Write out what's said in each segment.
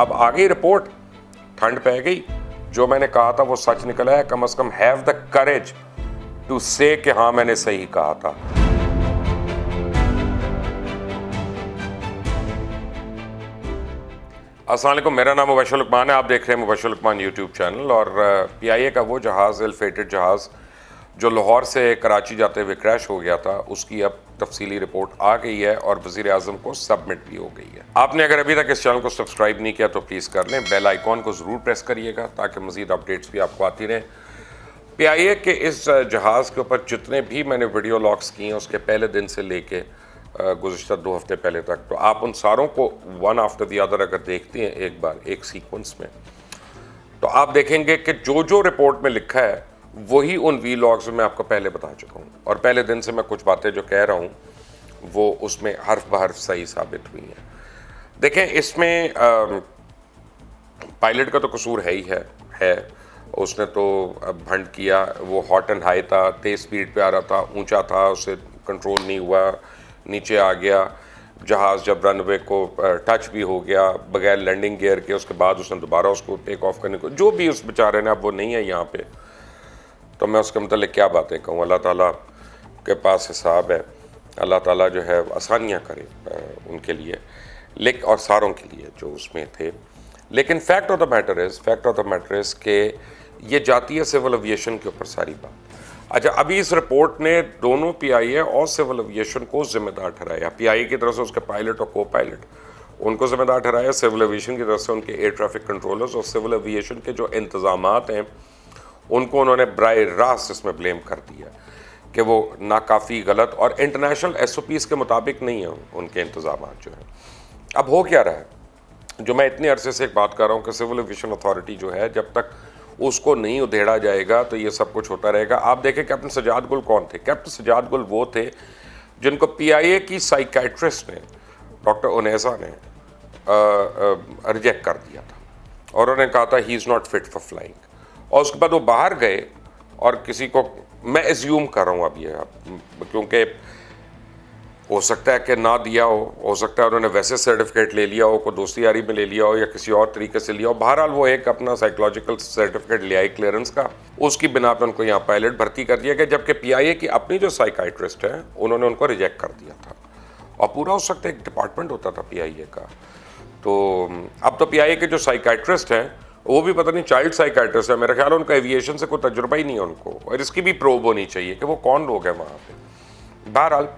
अब आ गई रिपोर्ट, ठंड पै गई, जो मैंने कहा था वो सच निकला है। कम से कम have the courage to say कि हाँ मैंने सही कहा था। अस्सलाम वालेकुम, मेरा नाम मुबशर लुकमान है। आप देख रहे हैं मुबशर लुकमान यूट्यूब चैनल। और PIA का वो जहाज़, इल फेटेड जहाज़ जो लाहौर से कराची जाते हुए क्रैश हो गया था, उसकी अब तफसीली रिपोर्ट आ गई है और वज़ीर आज़म को सबमिट भी हो गई है। आपने अगर अभी तक इस चैनल को सब्सक्राइब नहीं किया तो प्लीज़ कर लें, बेल आइकॉन को ज़रूर प्रेस करिएगा ताकि मज़ीद अपडेट्स भी आपको आती रहें। PIA के इस जहाज़ के ऊपर जितने भी मैंने वीडियो लॉग्स किए हैं उसके पहले दिन से लेके गुज़िश्ता 2 हफ्ते पहले तक, तो आप उन सारों को वन आफ्टर द अदर अगर देखते हैं एक बार एक सीक्वेंस में, तो आप देखेंगे कि जो जो रिपोर्ट में लिखा है वही उन वीलॉग्स में मैं आपको पहले बता चुका हूँ। और पहले दिन से मैं कुछ बातें जो कह रहा हूँ वो उसमें हर्फ बहर्फ सही साबित हुई हैं। देखें, इसमें पायलट का तो कसूर है ही है। उसने तो भंड किया, वो हॉट एंड हाई था, तेज़ स्पीड पे आ रहा था, ऊंचा था, उससे कंट्रोल नहीं हुआ, नीचे आ गया। जहाज़ जब रनवे को टच भी हो गया बगैर लैंडिंग गियर के, उसके बाद उसने दोबारा उसको टेक ऑफ करने को, जो भी उस बेचारे ने, अब वो नहीं है यहाँ पे, तो मैं उसके मतलब क्या बातें कहूँ। अल्लाह ताला के पास हिसाब है, अल्लाह ताला जो है आसानियाँ करे उनके लिए, लेकिन और सारों के लिए जो उसमें थे। लेकिन fact of the matter is के ये जाती है सिविल एविएशन के ऊपर सारी बात। अच्छा, अभी इस रिपोर्ट ने दोनों PIA और सिविल एविएशन को जिम्मेदार ठहराया। PIA की तरफ से उसके पायलट और को पायलट उनको जिम्मेदार ठहराया, सिविल एविएशन की तरफ से उनके एयर ट्रैफिक कंट्रोलर्स और सिविल एविएशन के जो इंतजामात हैं उनको उन्होंने बराह रास्त इसमें ब्लेम कर दिया कि वो नाकाफ़ी, गलत और इंटरनेशनल SOPs के मुताबिक नहीं है उनके इंतजामात जो है। अब हो क्या रहा है, जो मैं इतने अरसे से एक बात कर रहा हूँ कि सिविल एविएशन अथॉरिटी जो है, जब तक उसको नहीं उधेड़ा जाएगा तो ये सब कुछ होता रहेगा। आप देखें कैप्टन सजाद गुल कौन थे? कैप्टन सजाद गुल वो थे जिनको PIA की साइकेट्रिस्ट ने, डॉक्टर उनैसा ने रिजेक्ट कर दिया था और उन्होंने कहा था he is not fit for flying. और उसके बाद वो बाहर गए और किसी को, मैं एज्यूम कर रहा हूँ अब ये, क्योंकि हो सकता है कि ना दिया हो सकता है उन्होंने वैसे सर्टिफिकेट ले लिया हो, कोई दोस्ती यारी में ले लिया हो या किसी और तरीके से लिया हो। बहरहाल वो एक अपना साइकोलॉजिकल सर्टिफिकेट ले आई क्लियरेंस का, उसकी बिना पे उनको यहाँ पायलट भर्ती कर दिया गया, जबकि PIA की अपनी जो साइकाइट्रिस्ट है उन्होंने उनको रिजेक्ट कर दिया था। और पूरा उस वक्त एक डिपार्टमेंट होता था PIA का। तो अब तो PIA के जो साइकाइट्रिस्ट हैं वो भी पता नहीं चाइल्ड साइकाइट्रिस्ट है, मेरा ख्याल है उनका एविएशन से कोई तजुर्बा ही नहीं है उनको, और इसकी भी प्रोब होनी चाहिए कि वो कौन लोग हैं वहाँ पे। बहरहाल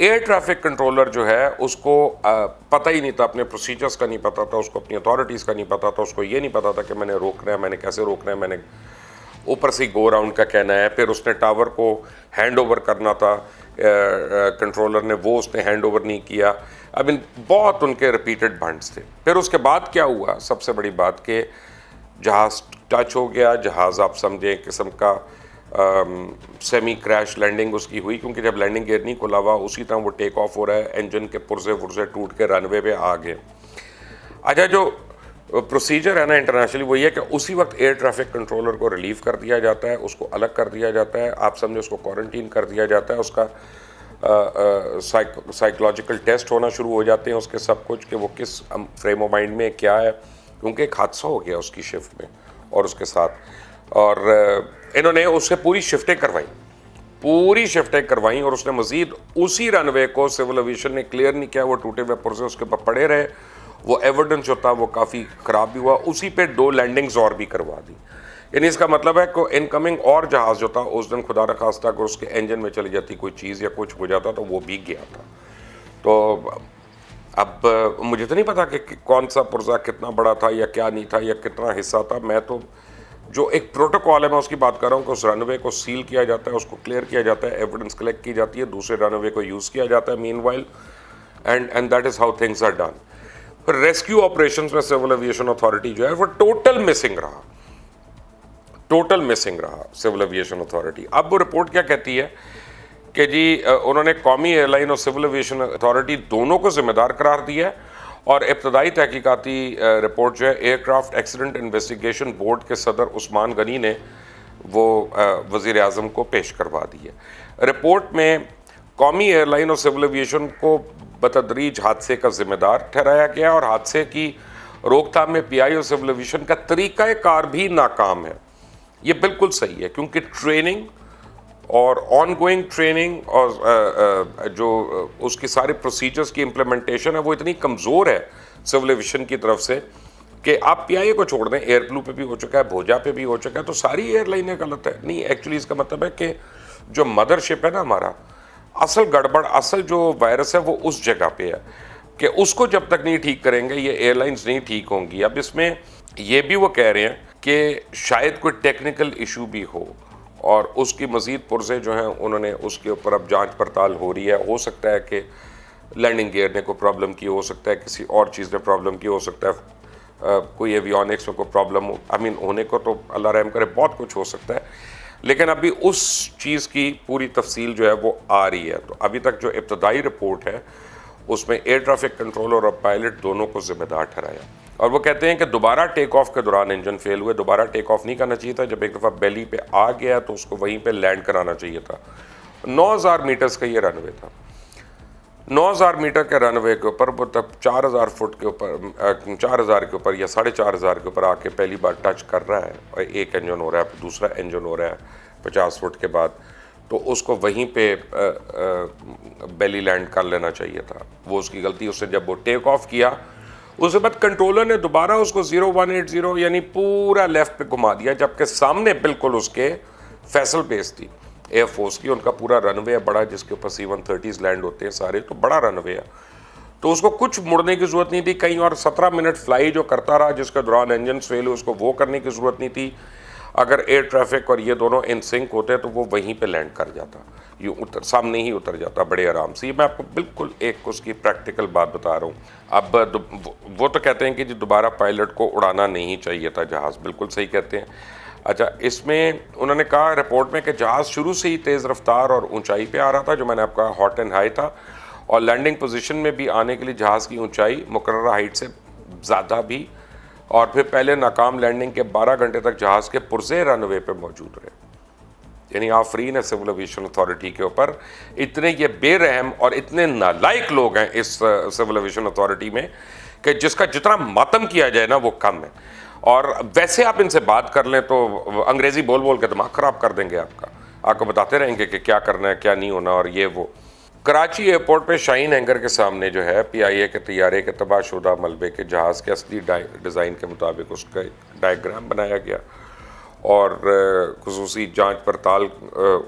एयर ट्रैफिक कंट्रोलर जो है उसको पता ही नहीं था, अपने प्रोसीजर्स का नहीं पता था, उसको अपनी अथॉरिटीज़ का नहीं पता था, उसको ये नहीं पता था कि मैंने रोकना है, मैंने कैसे रोकना है, मैंने ऊपर से गो राउंड का कहना है। फिर उसने टावर को हैंड ओवर करना था कंट्रोलर ने, वो उसने हैंड ओवर नहीं किया। अब इन बहुत उनके रिपीटेड भंड्स थे। फिर उसके बाद क्या हुआ, सबसे बड़ी बात कि जहाज़ टच हो गया, जहाज़ आप समझें एक किस्म का सेमी क्रैश लैंडिंग उसकी हुई, क्योंकि जब लैंडिंग गियर नहीं खुला हुआ उसी तरह वो टेक ऑफ हो रहा है, इंजन के पुर्जे टूट के रनवे पे आ गए। अच्छा, जो प्रोसीजर है ना इंटरनेशनली वो ये है कि उसी वक्त एयर ट्रैफिक कंट्रोलर को रिलीव कर दिया जाता है, उसको अलग कर दिया जाता है, आप समझे उसको क्वारंटीन कर दिया जाता है, उसका साइकोलॉजिकल टेस्ट होना शुरू हो जाते हैं उसके, सब कुछ कि वो किस फ्रेम ऑफ माइंड में क्या है, क्योंकि एक हादसा हो गया उसकी शिफ्ट में और उसके साथ। और इन्होंने उससे पूरी शिफ्टें करवाई और उसने मज़ीद उसी रनवे को सिविल एविएशन ने क्लियर नहीं किया, वो टूटे हुए पुर्जे उसके ऊपर पड़े रहे, वो एविडेंस जो था वो काफ़ी ख़राब भी हुआ, उसी पे 2 लैंडिंग्स और भी करवा दी। यानी इसका मतलब है कि इनकमिंग और जहाज़ जो था उस दिन खुदा न खास्ता अगर उसके इंजन में चली जाती कोई चीज़ या कुछ हो जाता तो वो भीग गया था। तो अब मुझे तो नहीं पता कि कौन सा पुर्जा कितना बड़ा था या क्या नहीं था या कितना हिस्सा था। मैं तो जो एक प्रोटोकॉल है मैं उसकी बात कर रहा हूँ कि उस रनवे को सील किया जाता है, उसको क्लियर किया जाता है, एविडेंस कलेक्ट की जाती है, दूसरे रनवे को यूज़ किया जाता है meanwhile, and that is how things are done. फिर रेस्क्यू ऑपरेशंस में सिविल एविएशन अथॉरिटी जो है वो टोटल मिसिंग रहा सिविल एविएशन अथॉरिटी। अब वो रिपोर्ट क्या कहती है कि जी उन्होंने कौमी एयरलाइन और सिविल एविएशन अथॉरिटी दोनों को जिम्मेदार करार दिया है और इब्तदाई तहकीकाती रिपोर्ट जो है एयरक्राफ्ट एक्सीडेंट इन्वेस्टिगेशन बोर्ड के सदर उस्मान गनी ने वो वज़ीर आज़म को पेश करवा दी है। रिपोर्ट में कौमी एयरलाइन और सिविल एविएशन को बतदरीज हादसे का जिम्मेदार ठहराया गया और हादसे की रोकथाम में पीआई और सिविल एविएशन का तरीक़ाकार भी नाकाम है। ये बिल्कुल सही है, क्योंकि ट्रेनिंग और ऑनगोइंग ट्रेनिंग और जो उसकी सारे प्रोसीजर्स की इम्प्लीमेंटेशन है वो इतनी कमज़ोर है सिविल एविएशन की तरफ से कि आप पीआईए को छोड़ दें, एयर ब्लू पे भी हो चुका है, भोजा पे भी हो चुका है, तो सारी एयरलाइनें गलत है। नहीं, एक्चुअली इसका मतलब है कि जो मदरशिप है ना हमारा, असल गड़बड़, असल जो वायरस है वो उस जगह पे है कि उसको जब तक नहीं ठीक करेंगे ये एयरलाइंस नहीं ठीक होंगी। अब इसमें ये भी वो कह रहे हैं कि शायद कोई टेक्निकल इशू भी हो और उसकी मज़ीद पुरज़े जो हैं उन्होंने उसके ऊपर अब जांच पड़ताल हो रही है। हो सकता है कि लैंडिंग गियर ने कोई प्रॉब्लम की, हो सकता है किसी और चीज़ ने प्रॉब्लम की, हो सकता है कोई एवियोनिक्स में कोई प्रॉब्लम हो। आई मीन होने को तो अल्लाह रहम करे बहुत कुछ हो सकता है, लेकिन अभी उस चीज़ की पूरी तफसील जो है वो आ रही है। तो अभी तक जो इब्तदाई रिपोर्ट है उसमें एयर ट्रैफिक कंट्रोलर और पायलट दोनों को जिम्मेदार ठहराया। और वो कहते हैं कि दोबारा टेक ऑफ के दौरान इंजन फेल हुए, दोबारा टेक ऑफ नहीं करना चाहिए था। जब एक दफ़ा बेली पे आ गया तो उसको वहीं पे लैंड कराना चाहिए था। 9000 मीटर्स का ये रनवे था। 9000 मीटर के रनवे के ऊपर वो तब 4000 फुट के ऊपर 4000 के ऊपर या 4500 के ऊपर आके पहली बार टच कर रहा है और एक इंजन हो रहा है, दूसरा इंजन हो रहा है 50 फुट के बाद, तो उसको वहीं पे बेली लैंड कर लेना चाहिए था। वो उसकी गलती। उसने जब वो टेक ऑफ किया उसके बाद कंट्रोलर ने दोबारा उसको 0180 यानी पूरा लेफ्ट पे घुमा दिया, जबकि सामने बिल्कुल उसके फैसल बेस थी एयरफोर्स की, उनका पूरा रनवे है बड़ा जिसके ऊपर C-130s लैंड होते हैं सारे, तो बड़ा रनवे है। तो उसको कुछ मुड़ने की ज़रूरत नहीं थी कहीं, और 17 मिनट फ्लाई जो करता रहा जिसके दौरान इंजन फेल हुए, उसको वो करने की ज़रूरत नहीं थी। अगर एयर ट्रैफिक और ये दोनों इन सिंक होते तो वो वहीं पे लैंड कर जाता, यूँ सामने ही उतर जाता बड़े आराम से। ये मैं आपको बिल्कुल एक उसकी प्रैक्टिकल बात बता रहा हूँ। अब वो तो कहते हैं कि जी दोबारा पायलट को उड़ाना नहीं चाहिए था जहाज़, बिल्कुल सही कहते हैं। अच्छा, इसमें उन्होंने कहा रिपोर्ट में कि जहाज़ शुरू से ही तेज़ रफ्तार और ऊंचाई पे आ रहा था, जो मैंने आपका हॉट एंड हाई था, और लैंडिंग पोजीशन में भी आने के लिए जहाज़ की ऊंचाई मुकर्रर हाइट से ज़्यादा भी, और फिर पहले नाकाम लैंडिंग के 12 घंटे तक जहाज़ के पुरजे रनवे पे मौजूद रहे। यानी आफरीन है सिविल एविएशन अथॉरिटी के ऊपर। इतने ये बेरहम और इतने नालायक लोग हैं इस सिविल एविएशन अथॉरिटी में कि जिसका जितना मातम किया जाए ना वो कम है। और वैसे आप इनसे बात कर लें तो अंग्रेज़ी बोल बोल के दिमाग ख़राब कर देंगे आपका, आपको बताते रहेंगे कि क्या करना है क्या नहीं होना और ये वो। कराची एयरपोर्ट पे शाहीन हैंगर के सामने जो है पीआईए के तैयारे के तबाहशुदा मलबे के जहाज़ के असली डिज़ाइन के मुताबिक उसका डायग्राम बनाया गया और खुसूसी जांच पड़ताल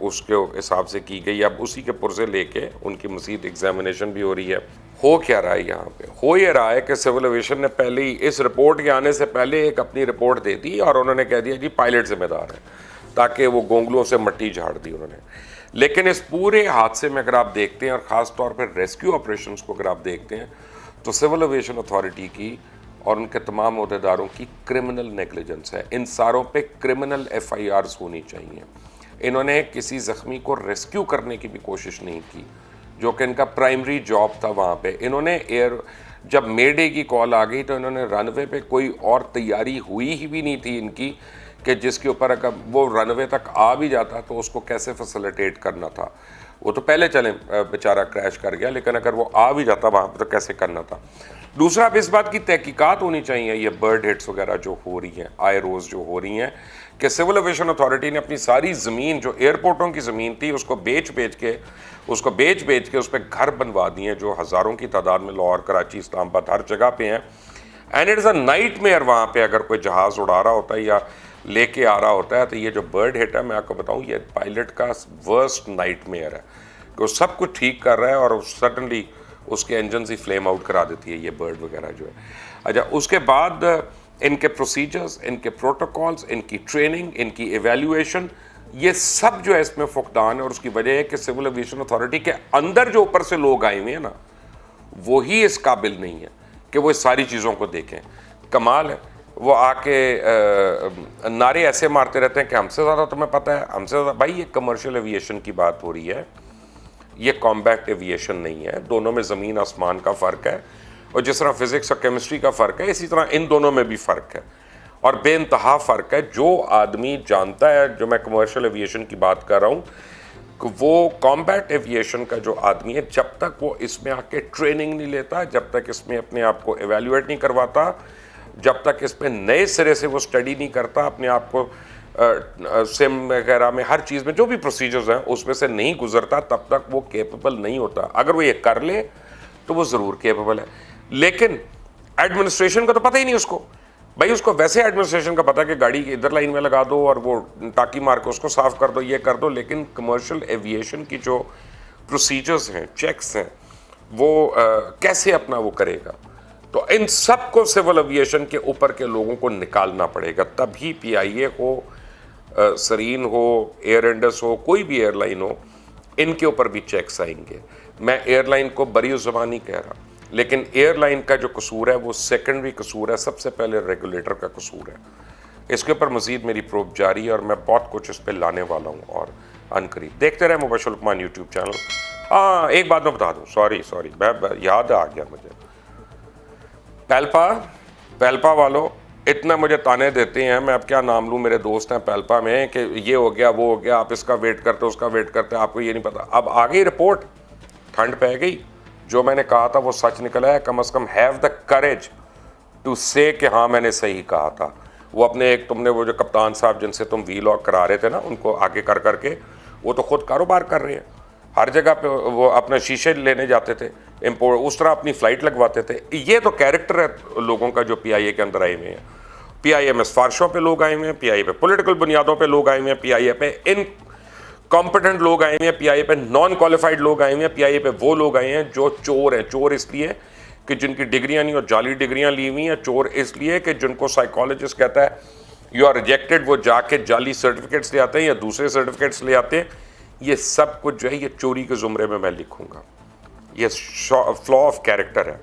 उसके हिसाब से की गई। अब उसी के पुर्जे लेके उनकी मज़ीद एग्जामिनेशन भी हो रही है। हो क्या रहा है यहाँ पे? हो ये रहा है कि सिविल एविएशन ने पहले ही इस रिपोर्ट के आने से पहले एक अपनी रिपोर्ट दे दी और उन्होंने कह दिया जी पायलट जिम्मेदार है, ताकि वो गोंगलों से मिट्टी झाड़ दी उन्होंने। लेकिन इस पूरे हादसे में अगर आप देखते हैं और ख़ास तौर पर रेस्क्यू ऑपरेशंस को अगर आप देखते हैं तो सिविल एविएशन अथॉरिटी की और उनके तमाम अहदेदारों की क्रिमिनल नेग्लिजेंस है। इन सारों पे क्रिमिनल FIRs होनी चाहिए। इन्होंने किसी ज़ख्मी को रेस्क्यू करने की भी कोशिश नहीं की, जो कि इनका प्राइमरी जॉब था वहाँ पे। इन्होंने जब मेडे की कॉल आ गई तो इन्होंने रनवे पे कोई और तैयारी हुई ही भी नहीं थी इनकी कि जिसके ऊपर अगर वो रनवे तक आ भी जाता तो उसको कैसे फैसिलिटेट करना था। वो तो पहले चले बेचारा क्रैश कर गया, लेकिन अगर वो आ भी जाता वहाँ पर तो कैसे करना था। दूसरा, अब इस बात की तहकीकात होनी चाहिए, ये बर्ड हिट्स वगैरह जो हो रही हैं, आयरोज जो हो रही हैं, कि सिविल एविएशन अथॉरिटी ने अपनी सारी ज़मीन जो एयरपोर्टों की ज़मीन थी उसको बेच बेच के उस पर घर बनवा दिए जो हज़ारों की तादाद में लाहौर, कराची, इस्लामाबाद हर जगह पे हैं। And it is a nightmare वहाँ पे अगर कोई जहाज़ उड़ा रहा होता है या लेके आ रहा होता है तो ये जो बर्ड हिट है मैं आपको बताऊँ ये पायलट का वर्स्ट नाइटमेयर है कि वो सब कुछ ठीक कर रहा है और सडनली उसके इंजन ही फ्लेम आउट करा देती है ये बर्ड वगैरह जो है। अच्छा, उसके बाद इनके प्रोसीजर्स, इनके प्रोटोकॉल्स, इनकी ट्रेनिंग, इनकी एवेल्यूएशन, ये सब जो है इसमें फुकदान है। और उसकी वजह है कि सिविल एविएशन अथॉरिटी के अंदर जो ऊपर से लोग आए हुए हैं ना, वो ही इस काबिल नहीं है कि वो इस सारी चीज़ों को देखें। कमाल है, वो आके नारे ऐसे मारते रहते हैं कि हमसे ज़्यादा तुम्हें पता है, हमसे ज़्यादा। भाई ये कमर्शियल एविएशन की बात हो रही है, ये कॉम्बैट एविएशन नहीं है। दोनों में ज़मीन आसमान का फ़र्क है, और जिस तरह फिज़िक्स और केमिस्ट्री का फ़र्क है इसी तरह इन दोनों में भी फ़र्क है, और बेइंतहा फ़र्क है। जो आदमी जानता है, जो मैं कमर्शियल एविएशन की बात कर रहा हूँ, वो कॉम्बैट एविएशन का जो आदमी है, जब तक वो इसमें आके ट्रेनिंग नहीं लेता, जब तक इसमें अपने आप को एवेल्यूएट नहीं करवाता, जब तक इस पे नए सिरे से वो स्टडी नहीं करता, अपने आप को सिम वगैरह में हर चीज़ में जो भी प्रोसीजर्स हैं उसमें से नहीं गुजरता, तब तक वो केपेबल नहीं होता। अगर वो ये कर ले तो वो ज़रूर केपेबल है, लेकिन एडमिनिस्ट्रेशन का तो पता ही नहीं उसको। भाई उसको वैसे एडमिनिस्ट्रेशन का पता है कि गाड़ी इधर लाइन में लगा दो और वो टाकी मार के उसको साफ कर दो, ये कर दो, लेकिन कमर्शियल एविएशन की जो प्रोसीजर्स हैं, चेक्स हैं, वो कैसे अपना वो करेगा। तो इन सब को सिविल एविएशन के ऊपर के लोगों को निकालना पड़ेगा, तभी पीआईए हो, सरीन हो, एयर इंडस हो, कोई भी एयरलाइन हो, इनके ऊपर भी चेक्स आएंगे। मैं एयरलाइन को बरी ज़बान नहीं कह रहा, लेकिन एयरलाइन का जो कसूर है वो सेकेंडरी कसूर है, सबसे पहले रेगुलेटर का कसूर है। इसके ऊपर मज़ीद मेरी प्रोब जारी है और मैं बहुत कुछ इस पर लाने वाला हूँ और अनकरीब। देखते रहे मुबश्शिर लुकमान यूट्यूब चैनल। हाँ, एक बात मैं बता दूँ, सॉरी मैं याद आ गया मुझे, पैल्पा वालों इतना मुझे ताने देते हैं, मैं अब क्या नाम लूँ, मेरे दोस्त हैं पैल्पा में, कि ये हो गया वो हो गया, आप इसका वेट करते उसका वेट करते, आपको ये नहीं पता। अब आ गई रिपोर्ट, ठंड पै गई, जो मैंने कहा था वो सच निकला है। कम से कम have the courage to say कि हाँ मैंने सही कहा था। वो अपने एक तुमने वो जो कप्तान साहब जिनसे तुम वीलॉग करा रहे थे ना, उनको आगे कर करके वो तो खुद कारोबार कर रहे हैं, हर जगह पे वो अपने शीशे लेने जाते थे, इम्पोर्ट उस तरह अपनी फ़्लाइट लगवाते थे। ये तो कैरेक्टर है लोगों का जो पीआईए के अंदर आए हुए हैं। पीआईए में सिफारिशों पे लोग आए हुए हैं, पीआईए पे पॉलिटिकल बुनियादों पे लोग आए हुए हैं, पीआईए पे इन कॉम्पिटेंट लोग आए हुए हैं, पीआईए पे नॉन क्वालिफाइड लोग आए हुए हैं, पीआईए पे वो लोग आए हैं जो चोर हैं। चोर इसलिए कि जिनकी डिग्रियां नहीं और जाली डिग्रियां ली हुई हैं, चोर इसलिए कि जिनको साइकोलॉजिस्ट कहता है यू आर रिजेक्टेड, वो जाके जाली सर्टिफिकेट्स ले आते हैं या दूसरे सर्टिफिकेट्स ले आते हैं। ये सब कुछ जो है ये चोरी के ज़ुमरे में मैं लिखूंगा। ये फ्लॉ ऑफ कैरेक्टर है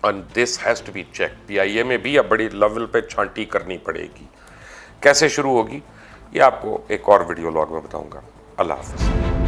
and this has to be check. PIA में भी अब बड़ी लेवल पे छांटी करनी पड़ेगी। कैसे शुरू होगी ये आपको एक और वीडियो लॉग में बताऊंगा। अल्लाह हाफ़िज़।